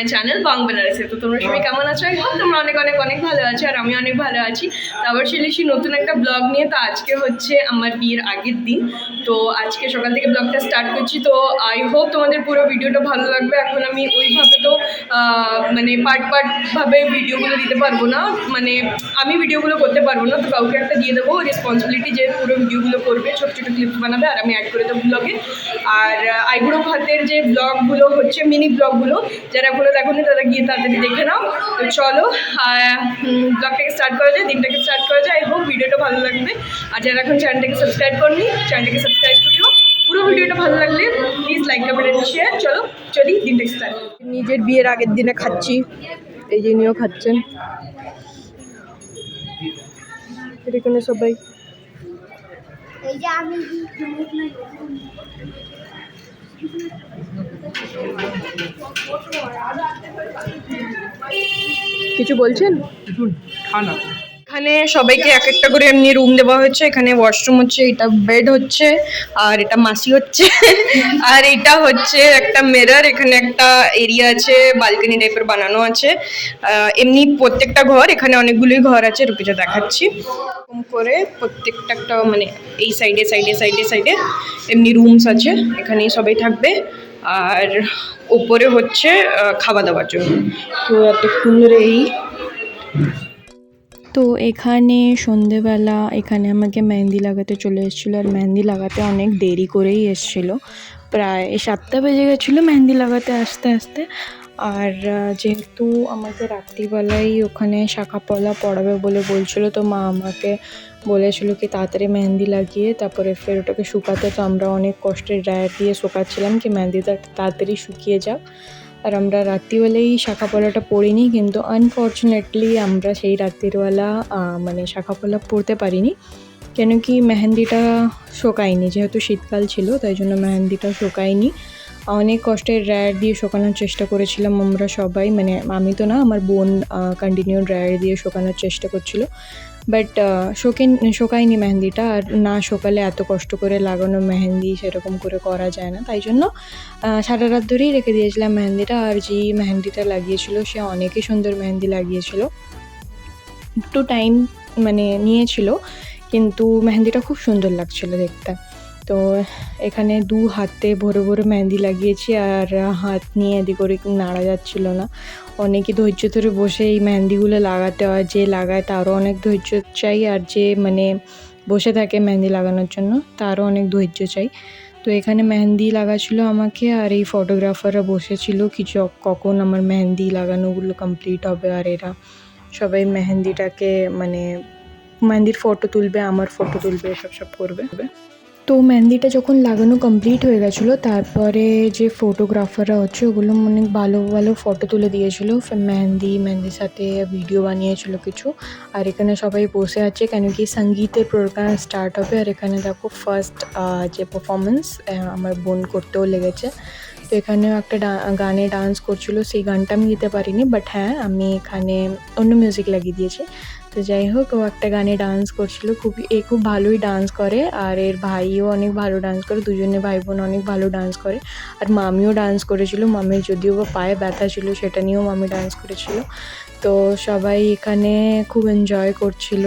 My channel বং বেনারসি। তো তোমরা সবাই কেমন আছো? আই হোপ তোমরা অনেক অনেক অনেক ভালো আছো, আর আমি অনেক ভালো আছি। আবার চলে এসেছি নতুন একটা ব্লগ নিয়ে। তো আজকে হচ্ছে আমার বিয়ের আগের দিন, তো আজকে সকাল থেকে ব্লগটা স্টার্ট করছি। তো আই হোপ তোমাদের পুরো ভিডিওটা ভালো লাগবে। এখন আমি ওইভাবে তো মানে পার্ট ভাবে ভিডিওগুলো দিতে পারবো না, মানে আমি ভিডিওগুলো করতে পারবো না, তো কাউকে একটা দিয়ে দেবো রেসপন্সিবিলিটি যে পুরো ভিডিওগুলো করবে, ছোটো ছোটো ক্লিপস বানাবে আর আমি অ্যাড করে দেবো ব্লগে। আর আইবুড়ো ভাতের যে ব্লগগুলো হচ্ছে মিনি ব্লগগুলো, যারা এখনো দেখোনি তারা গিয়ে তাড়াতাড়ি দেখে নাও। তো চলো ব্লগটাকে স্টার্ট করা যায়, দিনটাকে স্টার্ট করা যায়। আই হোপ ভিডিওটা ভালো লাগবে। আর যারা এখন চ্যানেলটাকে সাবস্ক্রাইব করনি, চ্যানেলটাকে সাবস্ক্রাইব করিও। পুরো ভিডিওটা ভালো লাগলে please like comment and share. চলো চলি দিনটাকে স্টার্ট। নিজের বিয়ের আগের দিনে খাচ্ছি, এই যে নিয়েও খাচ্ছেন এখানে সবাই। কিছু বলছেন? এখানে সবাইকে এক একটা করে এমনি রুম দেওয়া হয়েছে। এখানে ওয়াশরুম হচ্ছে, এটা বেড হচ্ছে, আর এটা মাসি হচ্ছে আর এটা হচ্ছে একটা মিরর। এখানে একটা এরিয়া আছে, বালকনি টাইপের বানানো আছে। এমনি প্রত্যেকটা ঘর, এখানে অনেকগুলোই ঘর আছে, রুকিটা দেখাচ্ছি। এরকম করে প্রত্যেকটা একটা মানে এই সাইডে সাইডে সাইডে সাইডে এমনি রুমস আছে, এখানেই সবাই থাকবে। আর ওপরে হচ্ছে খাওয়া দাওয়ার জন্য। তো এতক্ষণ ধরে তো এখানে সন্ধেবেলা এখানে আমাকে মেহেন্দি লাগাতে চলে এসেছিলো, আর মেহেন্দি লাগাতে অনেক দেরি করেই এসেছিলো, প্রায় 7টা বেজে গেছিলো মেহেন্দি লাগাতে আস্তে আস্তে। আর যেহেতু আমাকে রাত্রিবেলাই ওখানে শাখা পলা পড়াবে বলে বলছিলো, তো মা আমাকে বলেছিল কি তাড়াতাড়ি মেহেন্দি লাগিয়ে তারপরে ফের ওটাকে শুকাতে। তো আমরা অনেক কষ্টে ড্রায়ার দিয়ে শুকাচ্ছিলাম কি মেহেন্দিটা তাড়াতাড়ি শুকিয়ে যাক। আর আমরা রাত্রিবেলাই শাখা পলাটা পরিনি, কিন্তু আনফর্চুনেটলি আমরা সেই রাত্রিবেলা মানে শাখা পলা পরতে পারিনি, কেন কি মেহেন্দিটা শোকায়নি। যেহেতু শীতকাল ছিল তাই জন্য মেহেন্দিটা শোকায়নি। অনেক কষ্টে ড্রায়ার দিয়ে শোকানোর চেষ্টা করেছিলাম আমরা সবাই, মানে আমি তো না, আমার বোন কন্টিনিউ ড্রায়ার দিয়ে শোকানোর চেষ্টা করছিল, বাট শোকায়নি মেহেন্দিটা। আর না শোকালে এত কষ্ট করে লাগানো মেহেন্দি সেরকম করে করা যায় না, তাই জন্য সারা রাত ধরেই রেখে দিয়েছিলাম মেহেন্দিটা। আর যেই মেহেন্দিটা লাগিয়েছিল সে অনেকই সুন্দর মেহেন্দি লাগিয়েছিল, একটু টাইম মানে নিয়েছিল, কিন্তু মেহেন্দিটা খুব সুন্দর লাগছিল দেখতে। তো এখানে 2 হাতে ভরে ভরে মেহেন্দি লাগিয়েছি, আর হাত নিয়ে এদিক ওদিক নাড়া যাচ্ছিল না। অনেকই ধৈর্য ধরে বসে এই মেহেন্দিগুলো লাগাতে হয়, যে লাগায় তারও অনেক ধৈর্য চাই, আর যে মানে বসে থাকে মেহেন্দি লাগানোর জন্য তারও অনেক ধৈর্য চাই। তো এখানে মেহেন্দি লাগাচ্ছিল আমাকে, আর এই ফটোগ্রাফাররা বসেছিল কিছু কখন আমার মেহেন্দি লাগানোগুলো কমপ্লিট হবে। আর এরা সবাই মেহেন্দিটাকে মানে মেহেন্দির ফটো তুলবে, আমার ফটো তুলবে, এসব সব করবে। তো মেহেন্দিটা যখন লাগানো কমপ্লিট হয়ে গেছিলো, তারপরে যে ফটোগ্রাফাররা হচ্ছে ওগুলো অনেক ভালো ভালো ফটো তুলে দিয়েছিলো, মেহেন্দির সাথে ভিডিও বানিয়েছিল কিছু। আর এখানে সবাই বসে আছে কেন কি সঙ্গীতের প্রোগ্রাম স্টার্ট হবে। আর এখানে দেখো ফার্স্ট যে পারফরমেন্স আমার বোন করতেও লেগেছে। তো এখানেও একটা গানে ডান্স করছিল, সেই গানটা আমি দিতে পারিনি, বাট হ্যাঁ আমি এখানে অন্য মিউজিক লাগিয়ে দিয়েছি। তো যাই হোক, ও একটা গানে ডান্স করছিল, খুব ভালোই ডান্স করে, আর এর ভাইও অনেক ভালো ডান্স করে, দুজনে ভাই বোন অনেক ভালো ডান্স করে। আর মামিও ডান্স করেছিল, মামির যদিও বা পায়ে ব্যথা ছিল সেটা নিয়েও মামি ডান্স করেছিল। তো সবাই এখানে খুব এনজয় করছিল।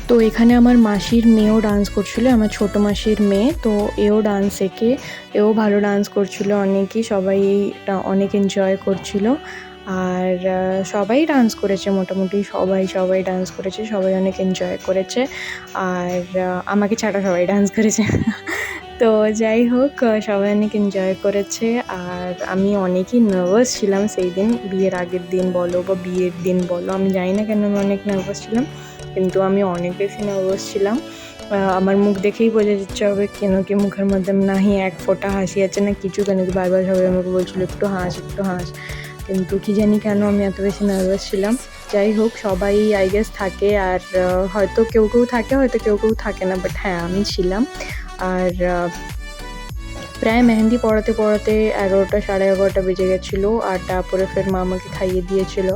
তো এখানে আমার মাসির মেয়েও ডান্স করছিল, আমার ছোট মাসির মেয়ে। তো এও ডান্স শেখে, এও ভালো ডান্স করছিল অনেকই, সবাই অনেক এনজয় করছিল। আর সবাই ডান্স করেছে, মোটামুটি সবাই সবাই ডান্স করেছে, সবাই অনেক এনজয় করেছে। আর আমাকে ছাড়া সবাই ডান্স করেছে। তো যাই হোক, সবাই অনেক এনজয় করেছে। আর আমি অনেকই নার্ভাস ছিলাম সেই দিন, বিয়ের আগের দিন বলো বা বিয়ের দিন বলো, আমি জানি না কেন আমি অনেক নার্ভাস ছিলাম, কিন্তু আমি অনেক বেশি নার্ভাস ছিলাম। আমার মুখ দেখেই বোঝা যাচ্ছে হবে কেন কি মুখের মধ্যে নাহি এক ফোঁটা হাসি আছে না কিছু, কেন কি বারবার সবাই আমাকে বলছিল একটু হাস একটু হাস, কিন্তু কি জানি কেন আমি এত বেশি নার্ভাস ছিলাম। যাই হোক, সবাই আই গেস থাকে, আর হয়তো কেউ কেউ থাকে, হয়তো কেউ কেউ থাকে না, বাট হ্যাঁ আমি ছিলাম। আর প্রায় মেহেন্দি পড়াতে পড়াতে 11টা 11:30 বেজে গেছিলো। আর তারপরে ফের মা আমাকে খাইয়ে দিয়েছিল।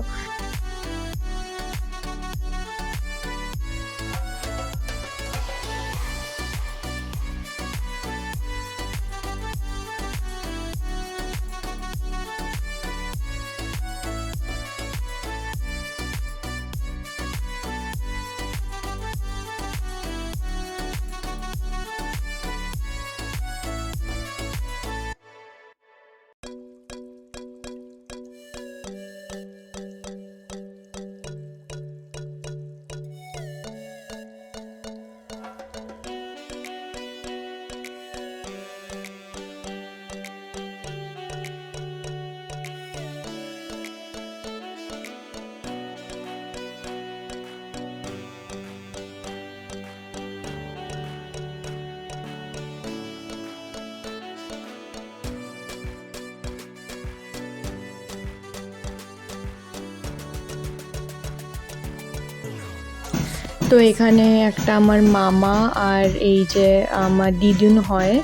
তো এখানে একটা আমার মামা আর এই যে আমার দিদুন হয়,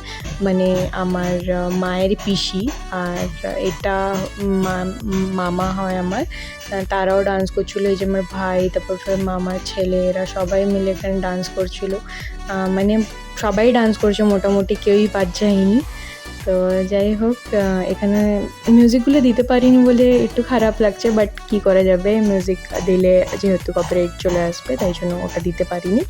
মানে আমার মায়ের পিসি, আর এটা মামা হয় আমার। তারাও ডান্স করছিলো, এই যে আমার ভাই, তারপর ফের মামার ছেলে, এরা সবাই মিলে এখানে ডান্স করছিলো। মানে সবাই ডান্স করছে মোটামুটি, কেউই বাদ যায়নি। তো যাই হোক, এখানে মিউজিকগুলো দিতে পারিনি বলে একটু খারাপ লাগছে, বাট কি করা যাবে, মিউজিক দিলে যেহেতু কপিরাইট চলে আসবে, তাই জন্য ওটা দিতে পারিনি।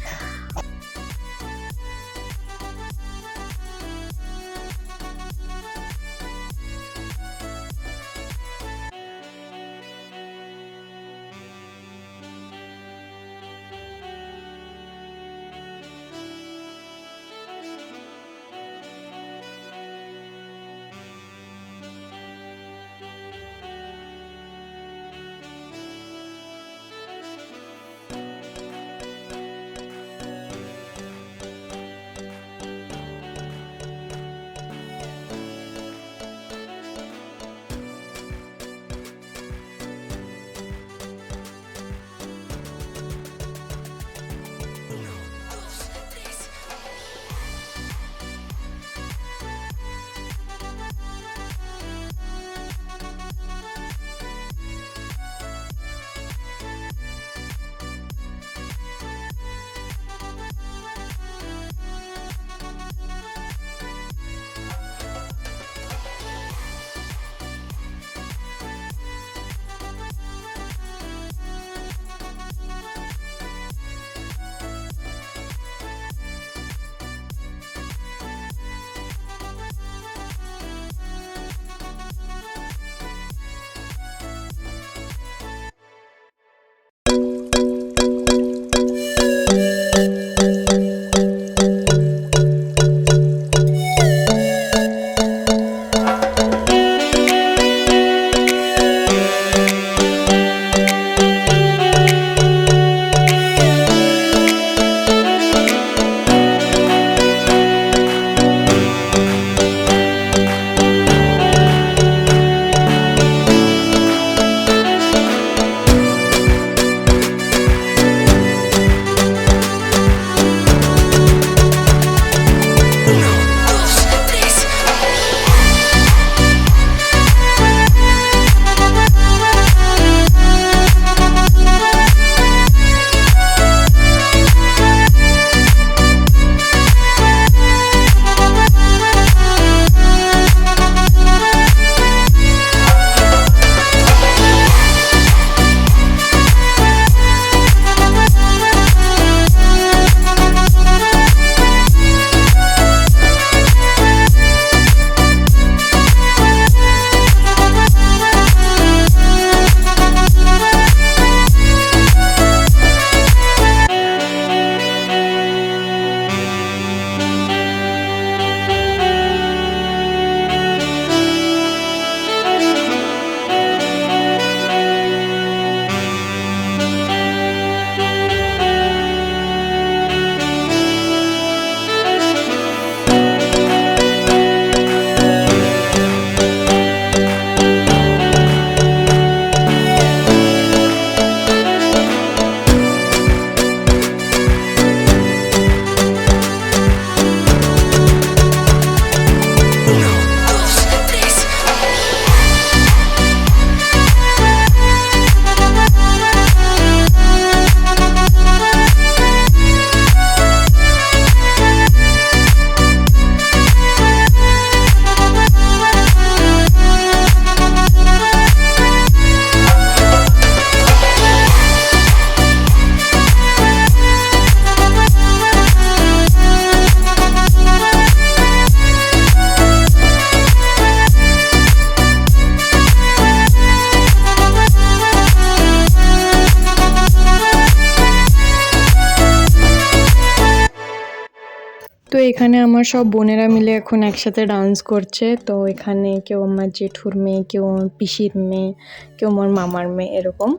এখানে আমার সব বোনেরা মিলে এখন একসাথে ডান্স করছে। তো এখানে কেউ আমার জেঠুর মেয়ে, কেউ আমার পিসির মেয়ে, কেউ আমার মামার মেয়ে, এরকম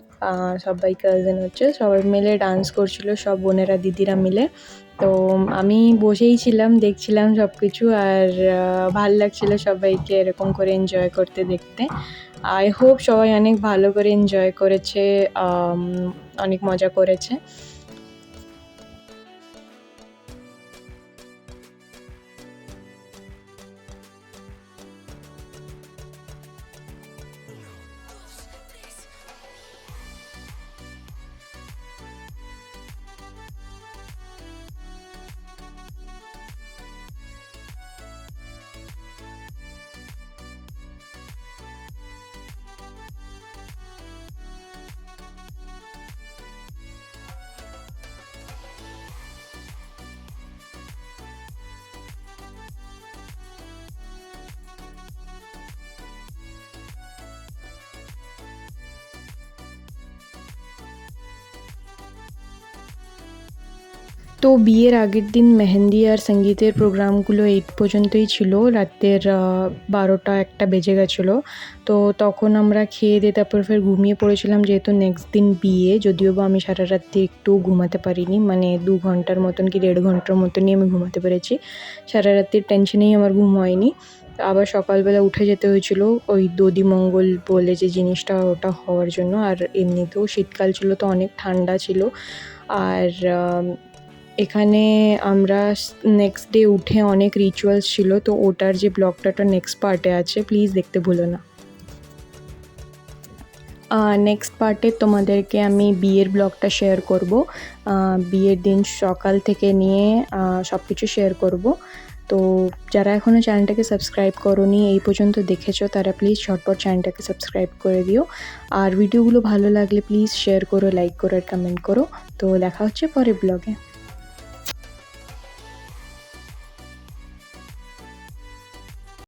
সবাই কাজিন হচ্ছে, সবাই মিলে ডান্স করছিল, সব বোনেরা দিদিরা মিলে। তো আমি বসেই ছিলাম, দেখছিলাম সব কিছু, আর ভাল লাগছিল সবাইকে এরকম করে এনজয় করতে দেখতে। আই হোপ সবাই অনেক ভালো করে এনজয় করেছে, অনেক মজা করেছে। তো বিয়ের আগের দিন মেহেন্দি আর সঙ্গীতের প্রোগ্রামগুলো 8 পর্যন্তই ছিল, রাতের 12টা-1টা বেজে গেছিলো। তো তখন আমরা খেয়ে দিয়ে তারপর ফের ঘুমিয়ে পড়েছিলাম, যেহেতু নেক্সট দিন বিয়ে। যদিও বা আমি সারা রাত্রি একটু ঘুমাতে পারিনি, মানে 2 ঘন্টার মতন কি 1.5 ঘন্টার মতনই আমি ঘুমাতে পেরেছি। সারা রাত্রির টেনশনেই আমার ঘুম হয়নি। আবার সকালবেলা উঠে যেতে হয়েছিল ওই দধিমঙ্গল বলে যে জিনিসটা, ওটা হওয়ার জন্য। আর এমনিতেও শীতকাল ছিল, তো অনেক ঠান্ডা ছিল। আর এখানে আমরা নেক্সট ডে উঠে অনেক রিচুয়ালস ছিল, তো ওটার যে ব্লগটা নেক্সট পার্টে আছে, প্লিজ দেখতে ভুলো না। নেক্সট পার্টে তোমাদেরকে আমি বিয়ের ব্লগটা শেয়ার করব। বিয়ের দিন সকাল থেকে নিয়ে সব কিছু শেয়ার করব। তো যারা এখনও চ্যানেলটাকে সাবস্ক্রাইব করোনি, এই পর্যন্ত দেখেছো, তারা প্লিজ ঝটপট চ্যানেলটাকে সাবস্ক্রাইব করে দিও। আর ভিডিওগুলো ভালো লাগলে প্লিজ শেয়ার করো, লাইক করো আর কমেন্ট করো। তো দেখা হচ্ছে পরের ব্লগে।